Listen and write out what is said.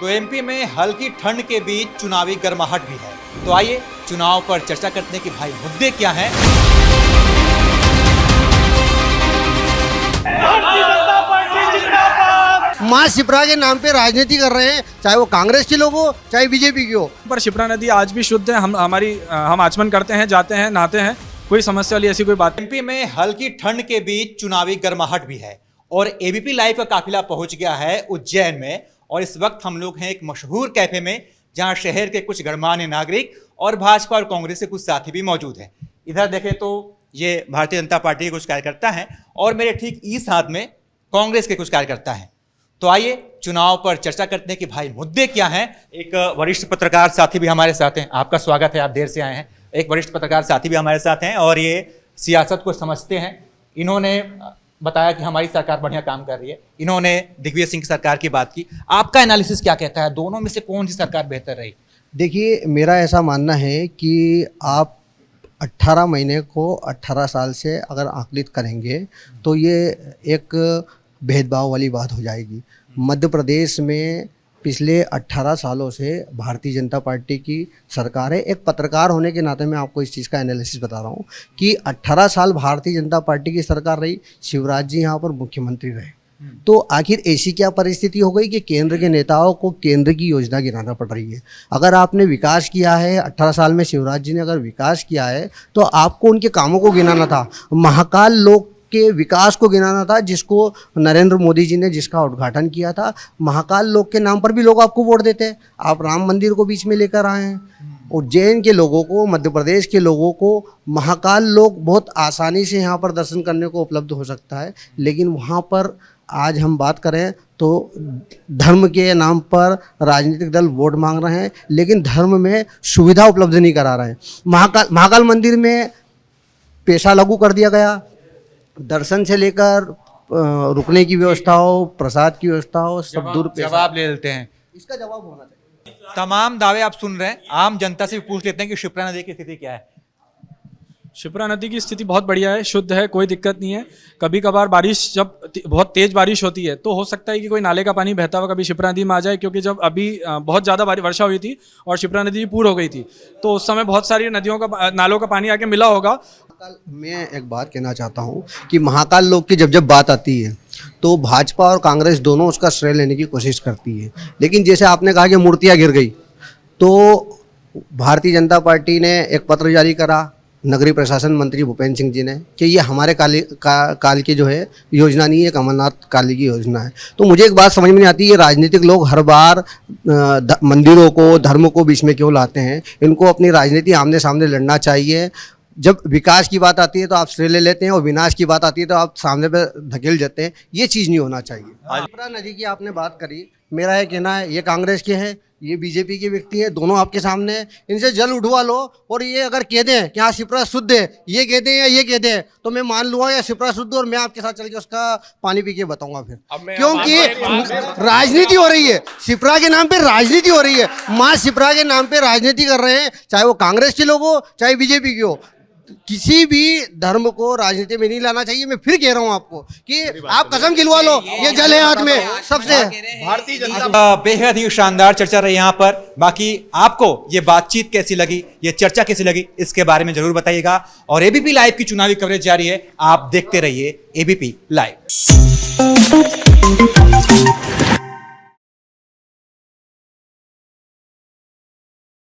तो एमपी में हल्की ठंड के बीच चुनावी गर्माहट भी है। तो आइए चुनाव पर चर्चा करते हैं कि भाई मुद्दे क्या हैं। मां शिप्रा के नाम पे राजनीति कर रहे हैं, चाहे वो कांग्रेस के लोग हो चाहे बीजेपी के हो। पर शिप्रा नदी आज भी शुद्ध है। हम आचमन करते हैं, जाते हैं, नहाते हैं, कोई समस्या वाली ऐसी कोई बात नहीं। एमपी में हल्की ठंड के बीच चुनावी गर्माहट भी है और एबीपी लाइव का काफिला पहुंच गया है उज्जैन में। और इस वक्त हम लोग हैं एक मशहूर कैफे में, जहां शहर के कुछ गणमान्य नागरिक और भाजपा और कांग्रेस के कुछ साथी भी मौजूद हैं। इधर देखें तो ये भारतीय जनता पार्टी के कुछ कार्यकर्ता हैं और मेरे ठीक इस हाथ में कांग्रेस के कुछ कार्यकर्ता हैं। तो आइए चुनाव पर चर्चा करते हैं कि भाई मुद्दे क्या हैं। एक वरिष्ठ पत्रकार साथी भी हमारे साथ हैं। आपका स्वागत है, आप देर से आए हैं। एक वरिष्ठ पत्रकार साथी भी हमारे साथ हैं और ये सियासत को समझते हैं। इन्होंने बताया कि हमारी सरकार बढ़िया काम कर रही है। इन्होंने दिग्विजय सिंह की सरकार की बात की। आपका एनालिसिस क्या कहता है, दोनों में से कौन सी सरकार बेहतर रही? देखिए, मेरा ऐसा मानना है कि आप 18 महीने को 18 साल से अगर आकलित करेंगे तो ये एक भेदभाव वाली बात हो जाएगी। मध्य प्रदेश में पिछले 18 सालों से भारतीय जनता पार्टी की सरकार है। एक पत्रकार होने के नाते मैं आपको इस चीज़ का एनालिसिस बता रहा हूँ कि 18 साल भारतीय जनता पार्टी की सरकार रही, शिवराज जी यहाँ पर मुख्यमंत्री रहे। तो आखिर ऐसी क्या परिस्थिति हो गई कि केंद्र के नेताओं को केंद्र की योजना गिनाना पड़ रही है? अगर आपने विकास किया है 18 साल में, शिवराज जी ने अगर विकास किया है तो आपको उनके कामों को गिनाना था। महाकाल लोक के विकास को गिनाना था, जिसको नरेंद्र मोदी जी ने जिसका उद्घाटन किया था। महाकाल लोक के नाम पर भी लोग आपको वोट देते हैं। आप राम मंदिर को बीच में लेकर आए हैं। उज्जैन के लोगों को, मध्य प्रदेश के लोगों को महाकाल लोक बहुत आसानी से यहाँ पर दर्शन करने को उपलब्ध हो सकता है। लेकिन वहाँ पर आज हम बात करें तो धर्म के नाम पर राजनीतिक दल वोट मांग रहे हैं, लेकिन धर्म में सुविधा उपलब्ध नहीं करा रहे हैं। महाकाल मंदिर में पैसा लागू कर दिया गया। दर्शन से लेकर रुकने की व्यवस्था हो, प्रसाद की व्यवस्था हो, सब दूर जवाब ले लेते हैं। इसका जवाब होना चाहिए। तमाम दावे आप सुन रहे हैं, आम जनता से भी पूछ लेते हैं कि शिप्रा नदी की स्थिति क्या है। शिप्रा नदी की स्थिति बहुत बढ़िया है, शुद्ध है, कोई दिक्कत नहीं है। कभी कभार बारिश, जब बहुत तेज बारिश होती है तो हो सकता है कि कोई नाले का पानी बहता हुआ कभी शिप्रा नदी में आ जाए, क्योंकि जब अभी बहुत ज़्यादा वर्षा हुई थी और शिप्रा नदी पूर हो गई थी तो उस समय बहुत सारी नदियों का, नालों का पानी आके मिला होगा। मैं एक बात कहना चाहता हूँ कि महाकाल लोक की जब बात आती है तो भाजपा और कांग्रेस दोनों उसका श्रेय लेने की कोशिश करती है। लेकिन जैसे आपने कहा कि मूर्तियाँ गिर गई, तो भारतीय जनता पार्टी ने एक पत्र जारी करा, नगरीय प्रशासन मंत्री भूपेंद्र सिंह जी ने, कि ये हमारे काल की जो है योजना नहीं है, कमलनाथ काली की योजना है। तो मुझे एक बात समझ में नहीं आती, ये राजनीतिक लोग हर बार मंदिरों को, धर्म को बीच में क्यों लाते हैं? इनको अपनी राजनीति आमने सामने लड़ना चाहिए। जब विकास की बात आती है तो आप श्रेय ले लेते हैं और विनाश की बात आती है तो आप सामने पे धकेल जाते हैं। ये चीज़ नहीं होना चाहिए। शिप्रा नदी की आपने बात करी, मेरा ये कहना है, ये कांग्रेस के हैं, ये बीजेपी के व्यक्ति हैं, दोनों आपके सामने हैं। इनसे जल उठवा लो और ये अगर कह दें कि हाँ शिप्रा शुद्ध है, ये कहते हैं या ये कहते हैं, तो मैं मान लूँगा या शिप्रा शुद्ध, और मैं आपके साथ चल के उसका पानी पी के बताऊँगा फिर। क्योंकि राजनीति हो रही है, शिप्रा के नाम पे राजनीति हो रही है। माँ शिप्रा के नाम पे राजनीति कर रहे हैं, चाहे वो कांग्रेस के लोग हो चाहे बीजेपी के हो। किसी भी धर्म को राजनीति में नहीं लाना चाहिए। मैं फिर कह रहा हूं आपको कि आप कसम खिलवा लो, ये जल है हाथ में सबसे। भारतीय जनता बेहद ही शानदार चर्चा रही यहाँ पर। बाकी आपको ये बातचीत कैसी लगी, ये चर्चा कैसी लगी, इसके बारे में जरूर बताइएगा। और एबीपी लाइव की चुनावी कवरेज जारी है, आप देखते रहिए एबीपी लाइव।